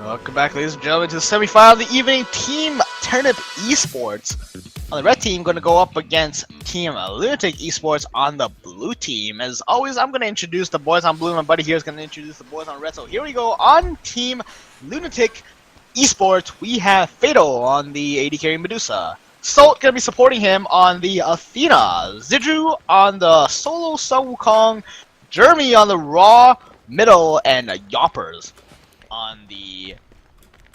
Welcome back, ladies and gentlemen, to the semifinal of the evening. Team Turnip eSports on the red team going to go up against Team Lunatik eSports on the blue team. As always, I'm going to introduce the boys on blue. My buddy here is going to introduce the boys on red. So here we go. On Team Lunatik eSports, we have Fatal on the AD carry Medusa. Salt going to be supporting him on the Athena. Zidru on the solo Sun Wukong. Jeremy on the raw middle, and Yoppers on the,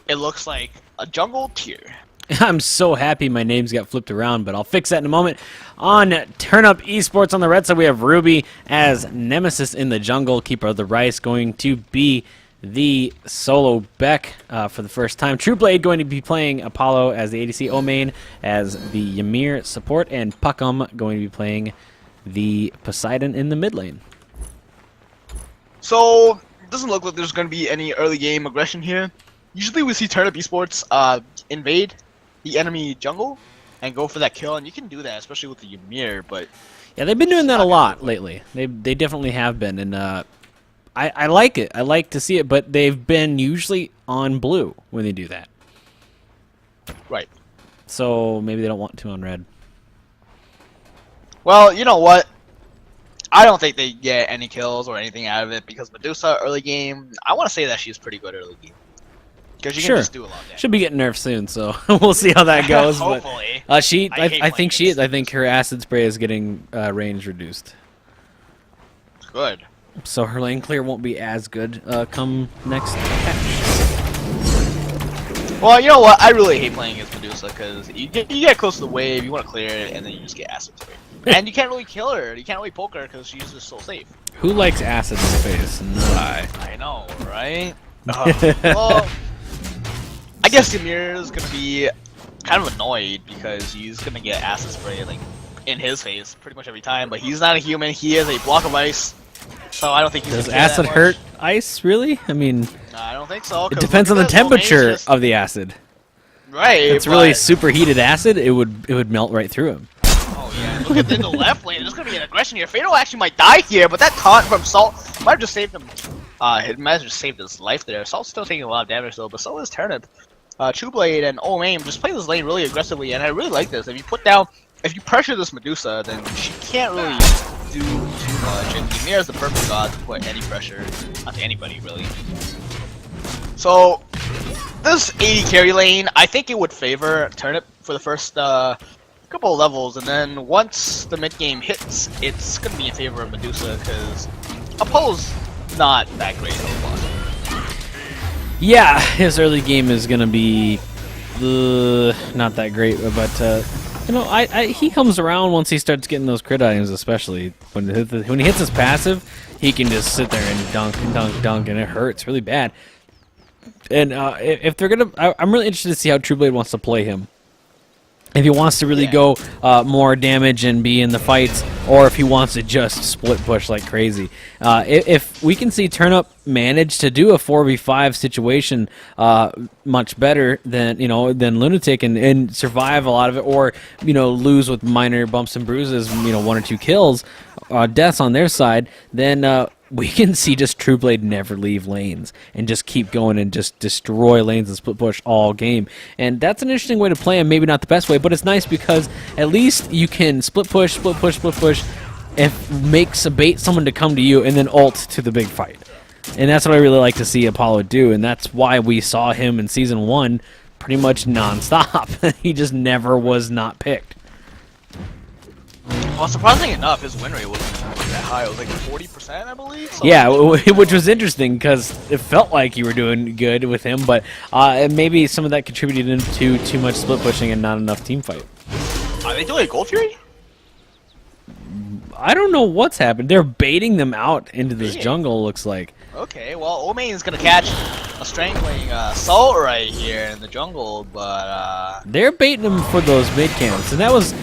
it looks like, a jungle tier. I'm so happy my names got flipped around, but I'll fix that in a moment. On Turnip eSports on the red side, we have Ruby as Nemesis in the jungle. Keeper of the Rice going to be the solo Beck for the first time. Trueblade going to be playing Apollo as the ADC. Omain as the Ymir support, and Puckum going to be playing the Poseidon in the mid lane. So, it doesn't look like there's going to be any early game aggression here. Usually we see Turnip eSports invade the enemy jungle and go for that kill, and you can do that, especially with the Ymir, but... Yeah, they've been doing that a lot lately. They definitely have been, and I like it. I like to see it, but they've been usually on blue when they do that. Right. So maybe they don't want to on red. Well, you know what? I don't think they get any kills or anything out of it because Medusa early game, I want to say that she's pretty good early game. Because you can just do a lot of damage. Should be getting nerfed soon, so we'll see how that goes. Hopefully. But, I think she is. I think her acid spray is getting range reduced. Good. So her lane clear won't be as good come next patch. Well, you know what? I really hate playing against Medusa because you get close to the wave, you want to clear it, and then you just get acid spray. And you can't really kill her. You can't really poke her because she's just so safe. Who likes acid in the face? Not I. I know, right? Well, I guess Ymir is gonna be kind of annoyed because he's gonna get acid spray like in his face pretty much every time. But he's not a human. He is a block of ice. So I don't think he's. Does acid hurt ice really? I mean, I don't think so. It depends on the temperature of the acid. Right. If it's really superheated acid, it would melt right through him. Oh yeah, look at the left lane. There's gonna be an aggression here. Fatal actually might die here, but that taunt from Salt might have just saved him. It might have just saved his life there. Salt's still taking a lot of damage though, but so is Turnip. Trueblade and Omain just play this lane really aggressively, and I really like this. If you pressure this Medusa, then she can't really do too much, and Ymir is the perfect god to put any pressure onto anybody really. So this AD carry lane, I think it would favor Turnip for the first couple of levels, and then once the mid game hits, it's gonna be in favor of Medusa because Apollo's not that great of a Yeah, his early game is gonna be not that great, but you know, he comes around once he starts getting those crit items, especially when he hits his passive, he can just sit there and dunk and dunk and dunk, and it hurts really bad. And if they're gonna, I'm really interested to see how Trueblade wants to play him. If he wants to really go more damage and be in the fights, or if he wants to just split push like crazy. If we can see Turnip manage to do a 4v5 situation much better than than Lunatik and survive a lot of it, or lose with minor bumps and bruises, 1 or 2 kills, deaths on their side, then we can see just Trueblade never leave lanes and just keep going and just destroy lanes and split push all game. And that's an interesting way to play him. Maybe not the best way, but it's nice because at least you can split push, and bait someone to come to you and then ult to the big fight. And that's what I really like to see Apollo do, and that's why we saw him in Season 1 pretty much non-stop. He just never was not picked. Well, surprisingly enough, his win rate wasn't that high. It was like 40%, I believe. So yeah, which was interesting because it felt like you were doing good with him, but maybe some of that contributed into too much split pushing and not enough team fight. Are they doing a Gold Fury? I don't know what's happened. They're baiting them out into this jungle, looks like. Okay, well, Omain's gonna catch a strangling Salt right here in the jungle, but they're baiting them for those mid camps, and that was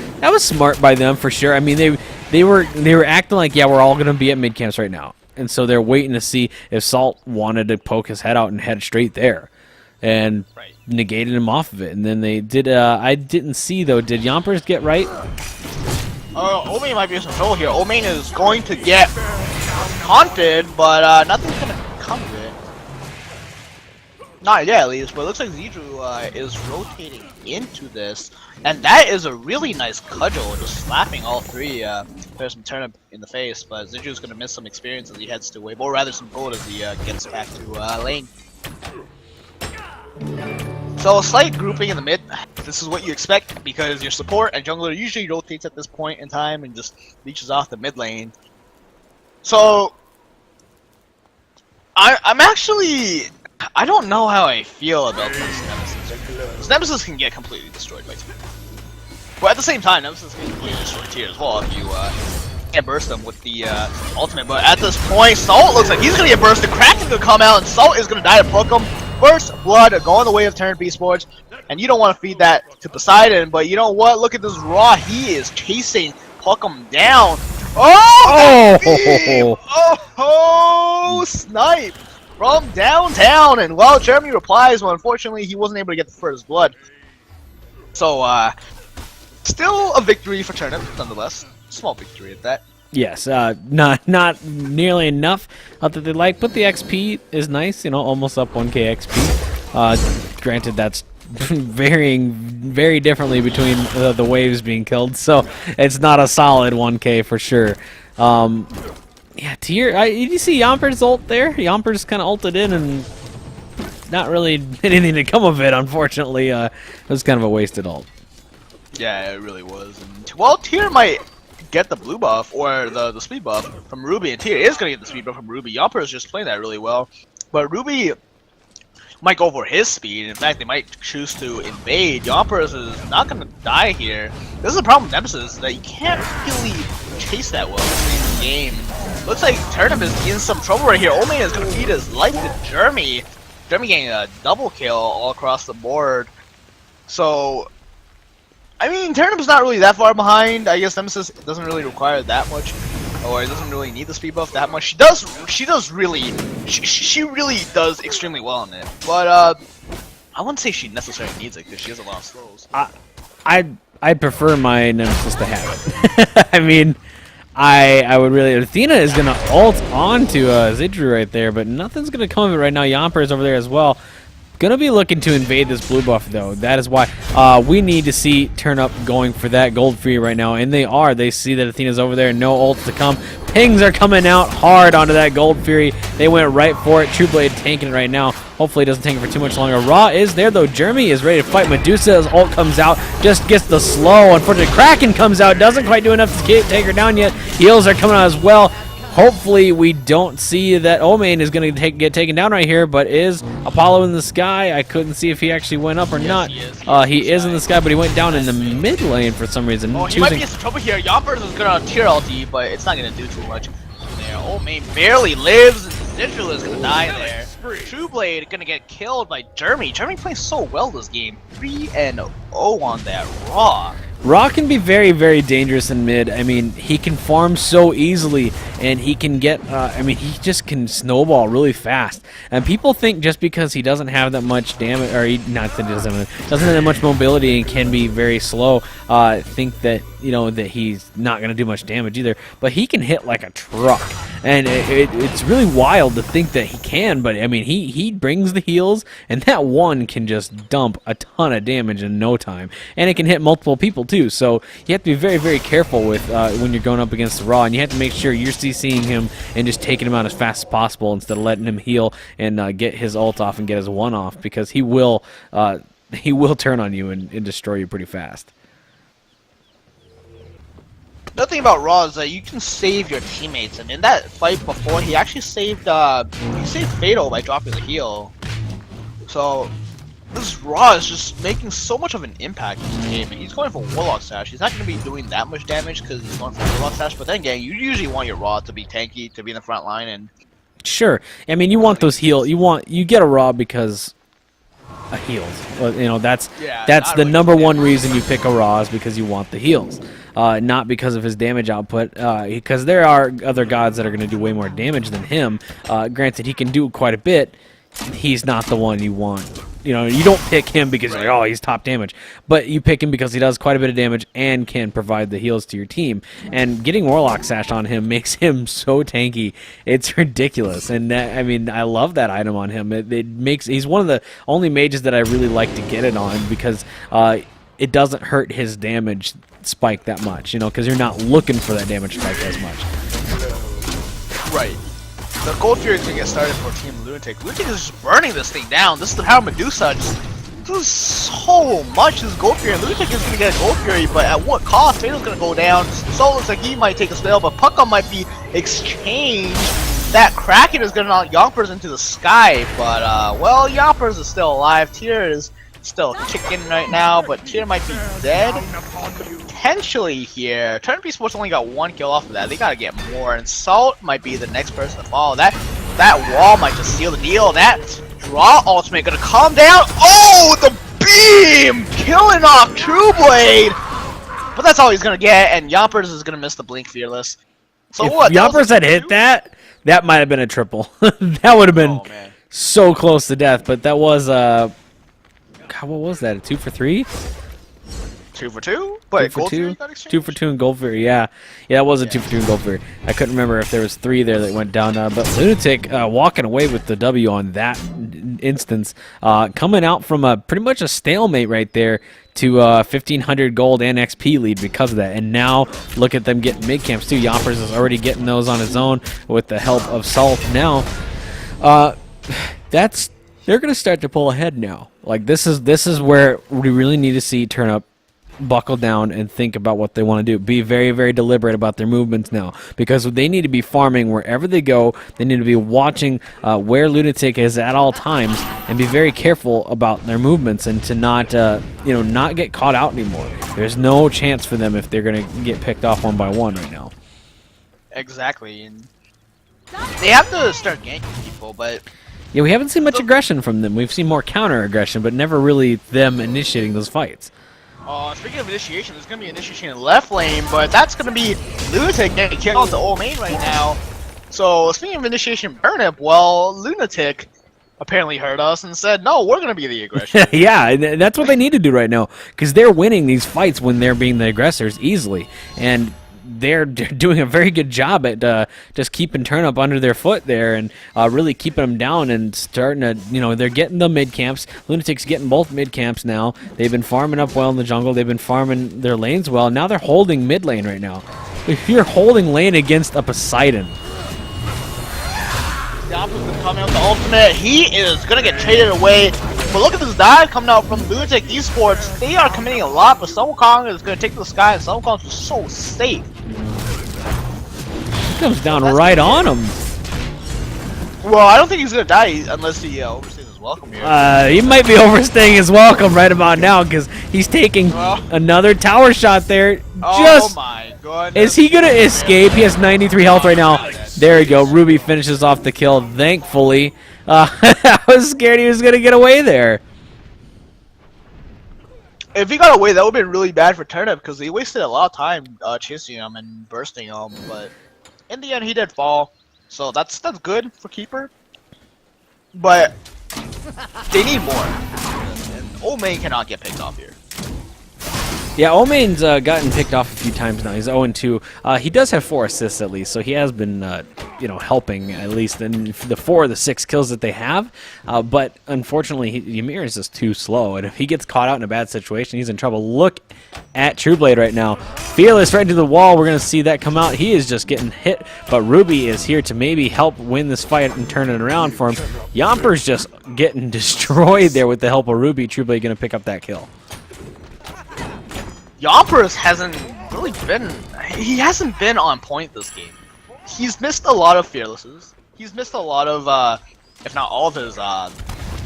smart by them for sure. I mean, they were acting like, yeah, we're all gonna be at mid camps right now, and so they're waiting to see if Salt wanted to poke his head out and head straight there, and negated him off of it. And then they did. I didn't see though. Did Yompers get right? Omain might be in some trouble here. Omain is going to get haunted, but nothing's gonna come of it. Not yet, at least, but it looks like Zidru is rotating into this, and that is a really nice cudgel, just slapping all three. There's some Turnip in the face, but Zidru's gonna miss some experience as he heads to wave, or rather some gold as he gets back to lane. So a slight grouping in the mid. This is what you expect because your support and jungler usually rotates at this point in time and just leeches off the mid lane. So I'm actually. I don't know how I feel about this Nemesis. Nemesis can get completely destroyed by Tier. But at the same time, Nemesis can completely destroy Tier as well if you can't burst them with the ultimate. But at this point, Salt looks like he's going to get bursted. Kraken's going to come out, and Salt is going to die to poke him. First blood going the way of Turnip eSports. And you don't want to feed that to Poseidon, but you know what? Look at this Raw. He is chasing Puckham down. Oh, snipe! From downtown, and well, Jeremy replies, well, unfortunately, he wasn't able to get the first blood. So, still a victory for Turnip, nonetheless. Small victory at that. Yes, not nearly enough that they like, but the XP is nice, you know, almost up 1k XP. Granted, that's varying very differently between the waves being killed, so it's not a solid 1k for sure. Yeah, Tier. Did you see Yamper's ult there? Yamper's kind of ulted in and not really anything to come of it, unfortunately. It was kind of a wasted ult. Yeah, it really was. And, well, Tier might get the blue buff or the speed buff from Ruby, and Tier is going to get the speed buff from Ruby. Yamper is just playing that really well. But Ruby might go for his speed. In fact, they might choose to invade. Yamper is not going to die here. This is the problem with Nemesis, that you can't really chase that well in the game. Looks like Turnip is in some trouble right here. Old Man is going to feed his life to Jeremy. Jeremy getting a double kill all across the board. So, I mean, Turnip's not really that far behind. I guess Nemesis doesn't really require that much, or it doesn't really need the speed buff that much. She really does extremely well in it. But I wouldn't say she necessarily needs it because she has a lot of slows. I'd prefer my Nemesis to have it. I mean, I would really. Athena is gonna ult onto Zidru right there, but nothing's gonna come of it right now. Yamper is over there as well. Gonna be looking to invade this blue buff though. That is why we need to see Turnip going for that gold free right now, and they are. They see that Athena's over there, no ults to come. Pings are coming out hard onto that gold fury. They went right for it. Trueblade tanking it right now. Hopefully it doesn't take it for too much longer. Raw is there though. Jeremy is ready to fight Medusa as ult comes out. Just gets the slow. Unfortunately, Kraken comes out. Doesn't quite do enough to take her down yet. Heals are coming out as well. Hopefully we don't see that Omain is going to get taken down right here, but is Apollo in the sky? I couldn't see if he actually went up or not. He is in the sky, but he went down in the mid lane for some reason. Oh, he might be in some trouble here. Yamper is going to tier LT, but it's not going to do too much there. Omain barely lives, and Zidru is going to die there. Trueblade going to get killed by Jeremy. Jeremy plays so well this game. 3-0 on that Raw. Raw can be very, very dangerous in mid. I mean, he can farm so easily, and he can get, I mean, he just can snowball really fast. And people think just because he doesn't have that much damage, or not that he doesn't have that much mobility and can be very slow, think that, you know, that he's not going to do much damage either. But he can hit like a truck. And it's really wild to think that he can, but I mean, he brings the heals, and that one can just dump a ton of damage in no time. And it can hit multiple people too, so you have to be very, very careful with when you're going up against the Raw, and you have to make sure you're CCing him and just taking him out as fast as possible instead of letting him heal and get his ult off and get his one off, because he will turn on you and destroy you pretty fast. Another thing about Raw is that you can save your teammates, and in that fight before, he actually saved Fatal by dropping the heal. So this Raw is just making so much of an impact in this game, and he's going for Warlock Sash. He's not going to be doing that much damage because he's going for Warlock Sash, but then again, you usually want your Raw to be tanky, to be in the front line, and sure. I mean, you want those heal. You get a Raw because heals. Well, you know, that's the really number one reason you pick a Raw, is because you want the heals. Not because of his damage output, because there are other gods that are going to do way more damage than him. Granted, he can do quite a bit. He's not the one you want you know, you don't pick him because you're like, oh, he's top damage, but you pick him because he does quite a bit of damage and can provide the heals to your team. And getting Warlock Sash on him makes him so tanky. It's ridiculous. And I mean, I love that item on him. It makes he's one of the only mages that I really like to get it on because it doesn't hurt his damage spike that much, you know, because you're not looking for that damage spike as much. Right. The Gold Fury is going to get started for Team Lunatic. Lunatic is just burning this thing down. This is how Medusa just does so much. This Gold Fury. Lunatic is going to get a Gold Fury, but at what cost? Fatal's going to go down. So it looks like he might take a spell, but Pucka might be exchanged. That Kraken is going to knock Yonkers into the sky, but, well, Yonkers is still alive. Tier is still kicking right now, but Tier might be dead. Potentially here. Turnip eSports only got 1 kill off of that. They gotta get more, and Salt might be the next person to fall. That wall might just seal the deal. That draw ultimate gonna come down. Oh, the beam! Killing off True Blade! But that's all he's gonna get, and Yompers is gonna miss the Blink Fearless. So if what? Yompers had hit that might have been a triple. That would have been so close to death, but that was God, what was that? A 2 for 3? 2 for 2? But 2 for 2? 2 for 2 and Gold Fury, yeah. Yeah, it was a 2 for 2 and Gold Fury. I couldn't remember if there was 3 there that went down. But Lunatic walking away with the W on that instance. Coming out from pretty much a stalemate right there to 1,500 gold and XP lead because of that. And now look at them getting mid camps too. Yompers is already getting those on his own with the help of Salt. Now, they're going to start to pull ahead now. Like this is where we really need to see Turnip buckle down and think about what they want to do. Be very, very deliberate about their movements now, because they need to be farming wherever they go. They need to be watching where Lunatic is at all times and be very careful about their movements and to not not get caught out anymore. There's no chance for them if they're going to get picked off one by one right now. Exactly. And they have to start ganking people, but yeah, we haven't seen much aggression from them. We've seen more counter aggression, but never really them initiating those fights. Speaking of initiation, there's going to be initiation in left lane, but that's going to be Lunatic getting killed with the old main right now. So, speaking of initiation Turnip, well, Lunatic apparently heard us and said, no, we're going to be the aggressor. Yeah, and that's what they need to do right now, because they're winning these fights when they're being the aggressors easily. And they're doing a very good job at just keeping Turnip under their foot there and really keeping them down and starting to, they're getting the mid camps. Lunatic's getting both mid camps now. They've been farming up well in the jungle. They've been farming their lanes well. Now they're holding mid lane right now. If you're holding lane against a Poseidon. The opposite coming out with the ultimate. He is going to get traded away. But look at this dive coming out from Lunatic eSports. They are committing a lot, but Sun Wukong is going to take to the sky, and Sun Wukong is so safe. He comes down right on him. Well, I don't think he's going to die unless he overstays his welcome here. He might be overstaying his welcome right about now because he's taking another tower shot there. Oh my goodness. Is he going to escape? He has 93 health right now. There we go. Ruby finishes off the kill, thankfully. I was scared he was going to get away there. If he got away, that would have been really bad for Turnip because he wasted a lot of time chasing him and bursting him. But in the end, he did fall. So that's good for Keeper. But they need more. And Old Main cannot get picked off here. Yeah, Omain's gotten picked off a few times now. He's 0-2. He does have 4 assists at least, so he has been, helping at least in the 4 of the 6 kills that they have. But unfortunately, Ymir is just too slow, and if he gets caught out in a bad situation, he's in trouble. Look at Trueblade right now. Fearless right into the wall. We're going to see that come out. He is just getting hit, but Ruby is here to maybe help win this fight and turn it around for him. Yomper's just getting destroyed there with the help of Ruby. Trueblade going to pick up that kill. Yompers hasn't really been... He hasn't been on point this game. He's missed a lot of Fearlesses. He's missed a lot of, if not all of his,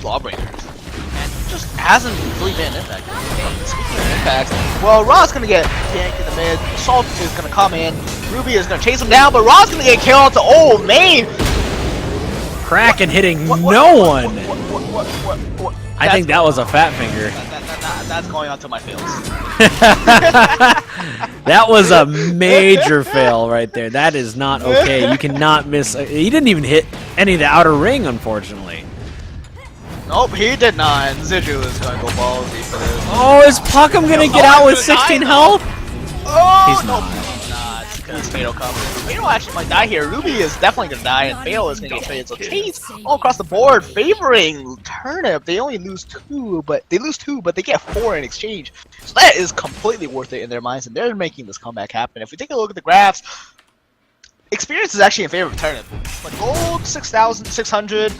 Lawbreakers. And he just hasn't really been impacted. And speaking of impacts, well, Ra's gonna get tanked in the mid, Salt is gonna come in, Ruby is gonna chase him down, but Ra's gonna get killed to Old Main! Kraken hitting no one! I think that was a fat finger. That's going on to my fails. That was a major fail right there. That is not okay. You cannot miss. He didn't even hit any of the outer ring, unfortunately. Nope, he did not. Zidru is gonna go ballsy for this. Oh, is Puckham gonna get out with 16 health? Oh, He's no, not. he's not. Because Fatal comes. Fatal actually might die here. Ruby is definitely gonna die, and Fatal is gonna get traded. So Chase all across the board favoring Turnip. They only lose two, but they get 4 in exchange. So that is completely worth it in their minds, and they're making this comeback happen. If we take a look at the graphs, experience is actually in favor of Turnip. But gold 6,600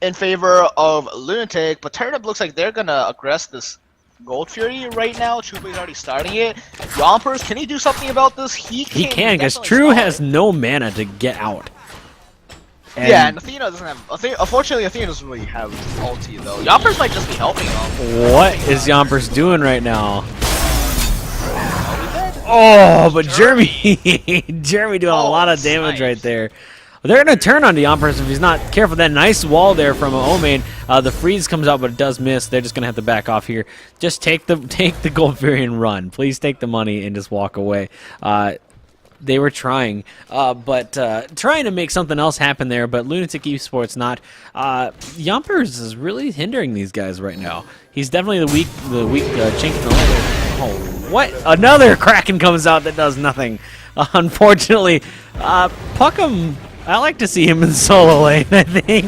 in favor of Lunatik, but Turnip looks like they're gonna aggress this Gold Fury right now. Trublay's already starting it. Yompers, can he do something about this? He can, because True has no mana to get out. And yeah, and Athena doesn't have. Unfortunately, Athena doesn't really have ulti though. Yompers might just be helping him. what is Yompers doing right now? Oh, but Jeremy, Jeremy doing a lot of damage right there. They're going to turn on Yompers if he's not careful. That nice wall there from Omain. The freeze comes out, but it does miss. They're just going to have to back off here. Just take the Gold Fury and run. Please take the money and just walk away. They were trying, but trying to make something else happen there, but Lunatik eSports not. Yompers is really hindering these guys right now. He's definitely the weak chink in the leg. Oh, what? Another Kraken comes out that does nothing. Unfortunately, Puckham, I like to see him in solo lane, I think.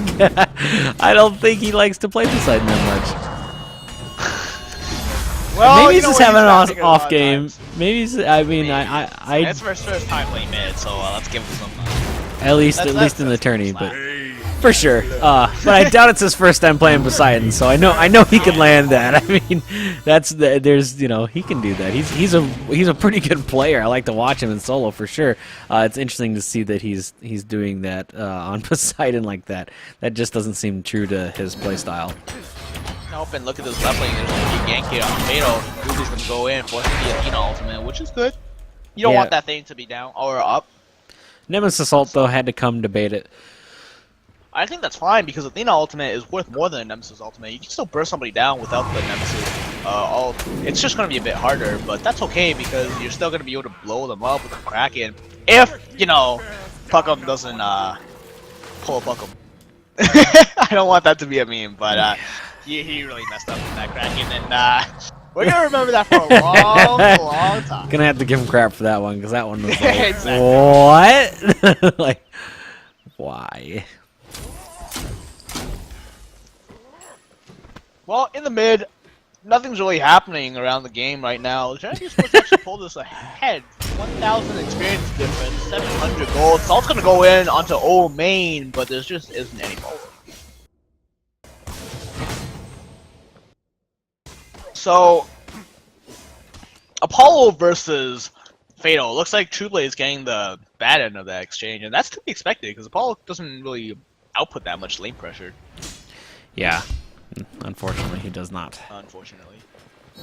I don't think he likes to play Poseidon that much. Well, maybe he's just having an off game. Maybe he's, I mean, I It's for his first time playing mid, so let's give him some. At least in the tourney, but for sure. But I doubt it's his first time playing Poseidon, so I know he can land that. I mean, there's he can do that. He's a pretty good player. I like to watch him in solo for sure. It's interesting to see that he's doing that on Poseidon like that. That just doesn't seem true to his play style. Nope, and look at this left lane. There's going to be a gank here on Fatal. Ruby's going to go in, forcing the Athena ultimate, which is good. You don't want that thing to be down or up. Nemesis ult, though, had to come to bait it. I think that's fine, because Athena ultimate is worth more than a Nemesis ultimate. You can still burst somebody down without the Nemesis ult. It's just going to be a bit harder, but that's okay, because you're still going to be able to blow them up with the Kraken. If, Puckham doesn't pull a Puckham. I don't want that to be a meme, but he really messed up with that Kraken, and we're gonna remember that for a long time. Gonna have to give him crap for that one, because that one was like, exactly. what? Like, why? Well, in the mid, nothing's really happening around the game right now. Trinity Sports actually pulled us ahead. 1,000 experience difference, 700 gold. Salt's gonna go in onto O main, but there just isn't any gold. So, Apollo versus Fatal. Looks like Trueblade is getting the bad end of that exchange, and that's to be expected because Apollo doesn't really output that much lane pressure. Yeah, unfortunately, he does not. Unfortunately.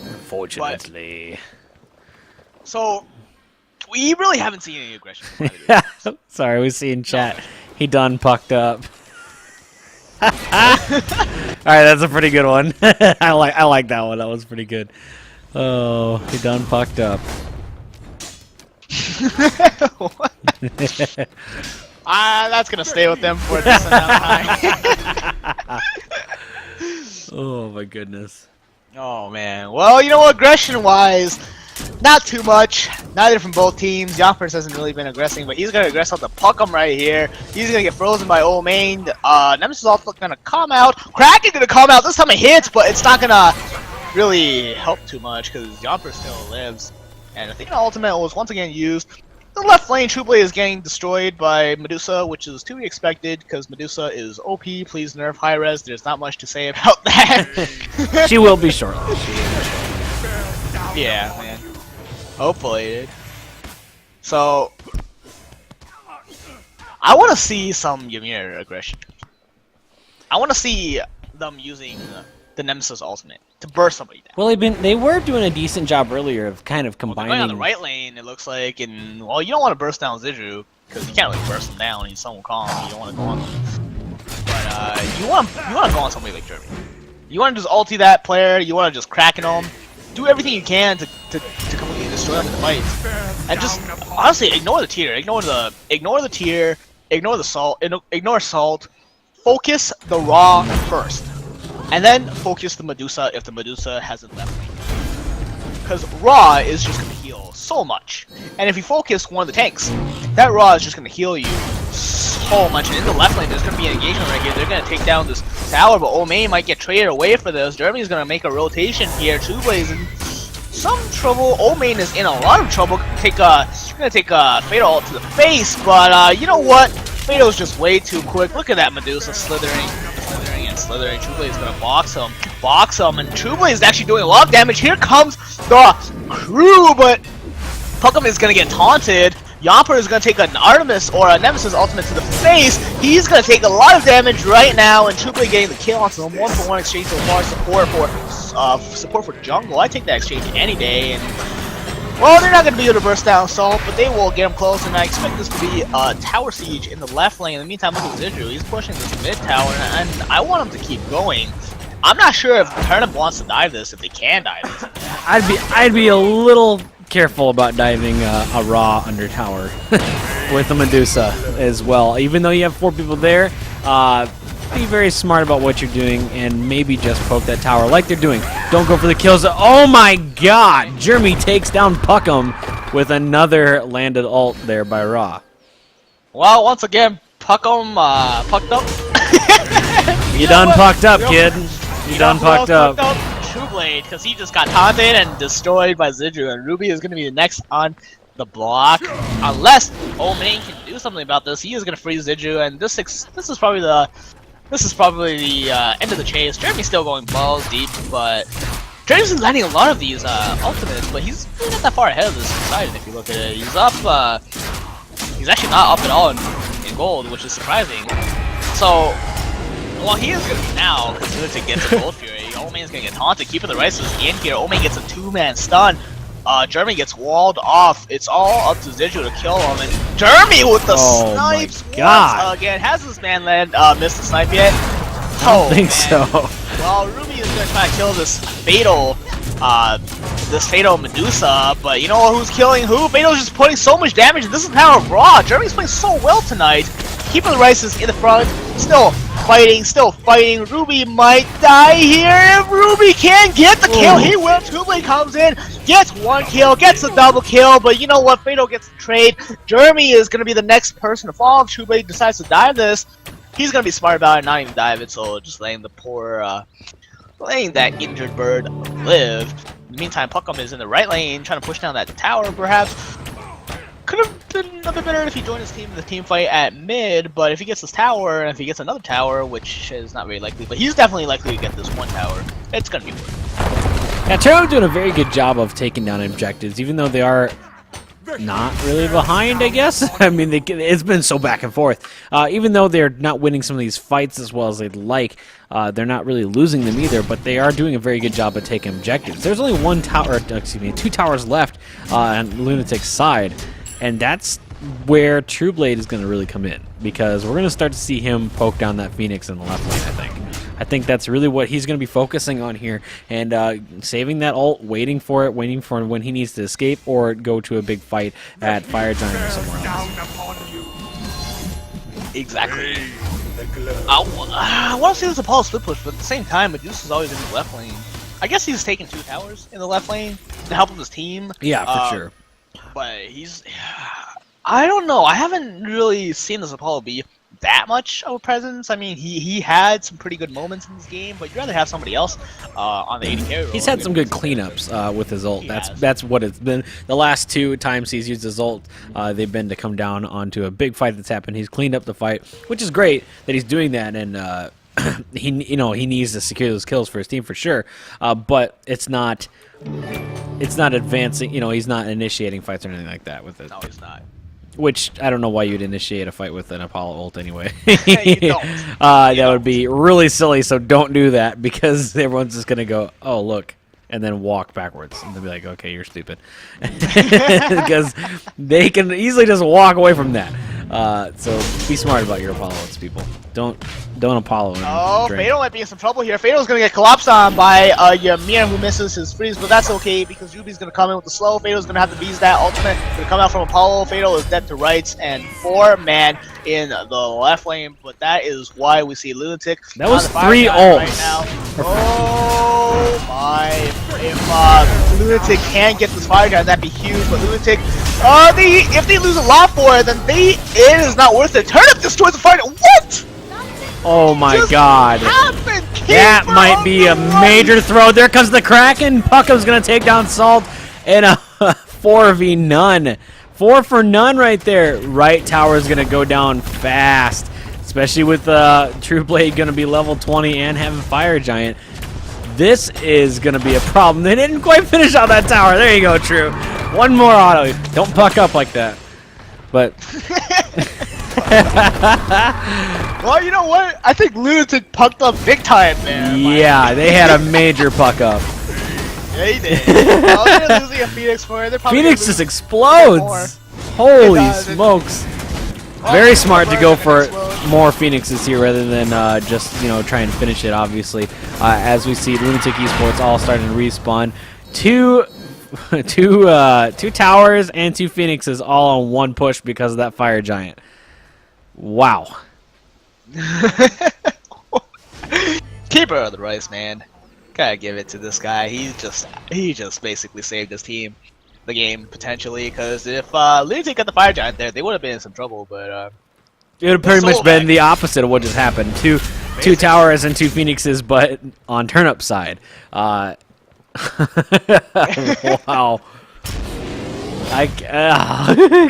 Unfortunately. So, we really haven't seen any aggression. Sorry, we see in chat. He done pucked up. Alright, that's a pretty good one. I like that one. That was pretty good. Oh, he done pucked up. That's gonna stay with them for a decent amount of time. Oh my goodness. Oh man. Well, you know what? Aggression-wise, not too much. Neither from both teams. Yompers hasn't really been aggressing, but he's gonna aggress on the Puckham right here. He's gonna get frozen by old main. Nemesis is also gonna come out. Kraken gonna come out. This time it hits, but it's not gonna really help too much because Yompers still lives. And I think the ultimate was once again used. The left lane, Trueblade is getting destroyed by Medusa, which is to be expected because Medusa is OP. Please nerf high res. There's not much to say about that. She will be short. Yeah, man. Hopefully, dude. So, I want to see some Ymir aggression. I want to see them using the Nemesis ultimate to burst somebody down. Well, they were doing a decent job earlier of kind of combining. Going on the right lane, it looks like, and well, you don't want to burst down Zidru because you can't really burst him down. He's so calm. You don't want to go on them. But you want to go on somebody like Jeremy. You want to just ulti that player. You want to just Kraken him. Do everything you can to completely destroy them in the fight. And just honestly ignore the tier. Ignore the tier. Ignore the salt. Ignore salt. Focus the raw first. and then focus the Medusa if the Medusa hasn't left lane. Because Raw is just going to heal so much. And if you focus one of the tanks, that Raw is just going to heal you so much. And in the left lane, there's going to be an engagement right here. They're going to take down this tower, but Omain might get traded away for this. Germany's going to make a rotation here. Two Blaze in some trouble. Omain is in a lot of trouble. Gonna take Fatal ult to the face, but you know what? Fatal's just way too quick. Look at that Medusa slithering. True Blaze is gonna box him, and True Blaze is actually doing a lot of damage. Here comes the crew, but Puckham is gonna get taunted. Yamper is gonna take an Artemis or a Nemesis ultimate to the face. He's gonna take a lot of damage right now, and True Blaze getting the kill onto him. 1-for-1 exchange so far. Support for jungle. I take that exchange any day, and well, they're not going to be able to burst down Salt, but they will get him close, and I expect this to be a tower siege in the left lane. In the meantime, look at Zidru. He's pushing this mid tower, and I want him to keep going. I'm not sure if Turnip wants to dive this, if they can dive this. I'd be a little careful about diving a Raw under tower with the Medusa as well. Even though you have 4 people there, be very smart about what you're doing and maybe just poke that tower like they're doing. Don't go for the kills. Oh my god! Jeremy takes down Puckham with another landed ult there by Raw. Well, once again, Puckham pucked up. You done pucked up, kid. You done pucked up. True Blade, because he just got taunted and destroyed by Zidru, and Ruby is going to be the next on the block. Unless Omain can do something about this, he is going to freeze Zidru, and this is probably the end of the chase. Jeremy's still going balls deep, but Jeremy's landing a lot of these ultimates, but he's really not that far ahead of this side. If you look at it, he's up. He's actually not up at all in gold, which is surprising. So, well, he is gonna be now because Lunatik gets a gold fury. Omain's gonna get taunted, keeping the Rices in here. Omain gets a 2-man stun. Jeremy gets walled off. It's all up to Zidru to kill him, and Jeremy with the snipes once again. Has this man missed the snipe yet? I don't think so. Well, Ruby is gonna try to kill this Fatal Medusa, but you know who's killing who? Fatal's just putting so much damage. This is the power of Raw. Jeremy's playing so well tonight, keeping the Rices in the front, still fighting. Ruby might die here. If Ruby can get the kill, he will. True Blade comes in, gets 1 kill, gets a double kill, but you know what? Fatal gets the trade. Jeremy is going to be the next person to fall. If True Blade decides to dive this, he's going to be smart about it, not even dive it, so just letting the poor, letting that injured bird live. In the meantime, Puckham is in the right lane, trying to push down that tower, perhaps. Could have been a bit better if he joined his team in the team fight at mid, but if he gets this tower, and if he gets another tower, which is not very likely, but he's definitely likely to get this 1 tower, it's going to be worth it. Yeah, Turnip doing a very good job of taking down objectives, even though they are not really behind, I guess. I mean, it's been so back and forth. Even though they're not winning some of these fights as well as they'd like, they're not really losing them either, but they are doing a very good job of taking objectives. There's only 2 towers left on Lunatic's side, and that's where True Blade is going to really come in, because we're going to start to see him poke down that Phoenix in the left lane, I think. I think that's really what he's going to be focusing on here, and saving that ult, waiting for when he needs to escape or go to a big fight at Fire Giant or somewhere else. Exactly. I want to see this Apollo split push, but at the same time, Medusa's always in the left lane. I guess he's taking 2 towers in the left lane to help with his team. Yeah, for sure. But I don't know. I haven't really seen this Apollo be that much of a presence. I mean, he had some pretty good moments in this game, but you'd rather have somebody else on the AD carry role. He's had some good cleanups with his ult. That's what it's been. The last 2 times he's used his ult, they've been to come down onto a big fight that's happened. He's cleaned up the fight, which is great that he's doing that, and he needs to secure those kills for his team for sure. But it's not advancing. He's not initiating fights or anything like that with it. No, he's not. Which, I don't know why you'd initiate a fight with an Apollo ult anyway. You don't. That would be really silly, so don't do that, because everyone's just going to go, oh, look, and then walk backwards. And they'll be like, okay, you're stupid. Because they can easily just walk away from that. So be smart about your Apollo ults, people. Don't Apollo. Oh, Fatal might be in some trouble here. Fatal's gonna get collapsed on by Ymir, who misses his freeze, but that's okay because Ruby's gonna come in with the slow. Fatal's gonna have to beat that ultimate. Gonna come out from Apollo. Fatal is dead to rights, and 4-man in the left lane. But that is why we see Lunatik. That was 3 ults. Right now. Oh my! If Lunatik can get this fire giant, that'd be huge. But Lunatik, if they lose a lot for it, then it is not worth it. Turnip destroys the fire giant. What? Oh my Just god. happened? That Keeper might on be the a run. major throw. There comes the Kraken. Puckham's going to take down Salt in a 4v none. 4 for none right there. Right tower is going to go down fast, especially with True Blade going to be level 20 and having Fire Giant. This is going to be a problem. They didn't quite finish out that tower. There you go, True. One more auto. Don't puck up like that. But... Well, you know what? I think Lunatic pucked up big time there. Yeah, they had a major puck up. Yeah, he did. Well, they're losing a Phoenix for it. They're probably Phoenix gonna just lose explodes. Holy It does. smokes. more. Very smart to go for Explode. more Phoenixes here rather than just, try and finish it, obviously. As we see, Lunatic eSports all starting to respawn. Two towers and 2 Phoenixes all on one push because of that Fire Giant. Wow. Keeper of the rice, man. Gotta give it to this guy. He just basically saved his team, the game potentially. Because if Lunatic got the Fire Giant there, they would have been in some trouble. But It would have pretty much Soul been Back. the opposite of what just happened. Two towers and 2 Phoenixes, but on Turnip side. Wow.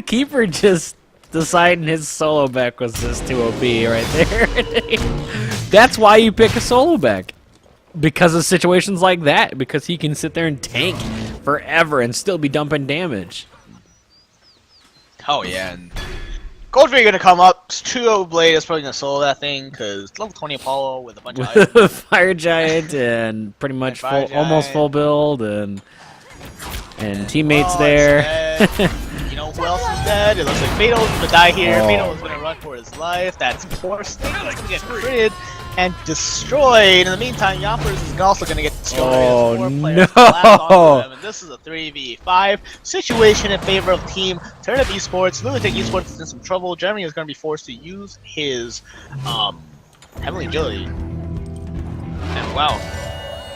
Keeper just deciding his solo back was just too OP right there. That's why you pick a solo back. Because of situations like that. Because he can sit there and tank forever and still be dumping damage. oh yeah, and Goldberg gonna come up. Trio Blade is probably gonna solo that thing because level 20 Apollo with a bunch of items. Fire Giant and pretty much Fire almost Giant. full build and teammates Oh, there. it's dead. You know who else is dead? It looks like Fato's gonna die here. Oh. Fato is gonna run for his life. That's poor Snake is gonna get critted and destroyed. In the meantime, Yoppers is also gonna get destroyed. Oh, as 4 players no. collapse onto them, and this is a 3v5 situation in favor of Team Turnip eSports. Lunatic eSports is in some trouble. Jeremy is gonna be forced to use his Heavenly Agility. And wow.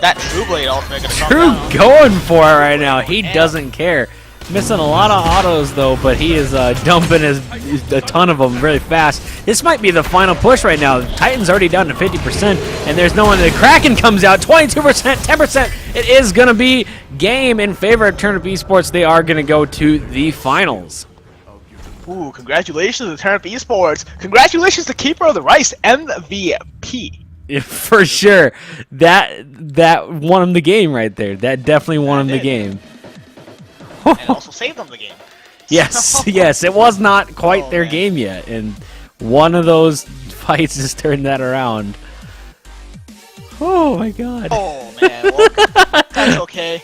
That True Blade ultimate gonna come True down. going for it right now. He doesn't care. Missing a lot of autos though, but he is dumping a ton of them really fast. This might be the final push right now. Titan's already down to 50%, and there's no one. The Kraken comes out 22%, 10%. It is gonna be game in favor of Turnip eSports. They are gonna go to the finals. Ooh, congratulations to Turnip eSports. Congratulations to Keeper of the Rice, MVP. Yeah, for sure. That won him the game right there. That definitely won him the did. game. And also saved them the game. Yes, yes. It was not quite Oh, their man. game yet, and one of those fights just turned that around. Oh my god. Oh man, well, that's okay.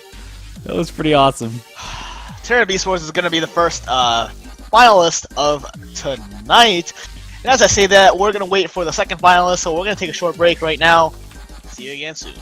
That was pretty awesome. Turnip eSports is going to be the first finalist of tonight. And as I say that, we're going to wait for the second finalist, so we're going to take a short break right now. See you again soon.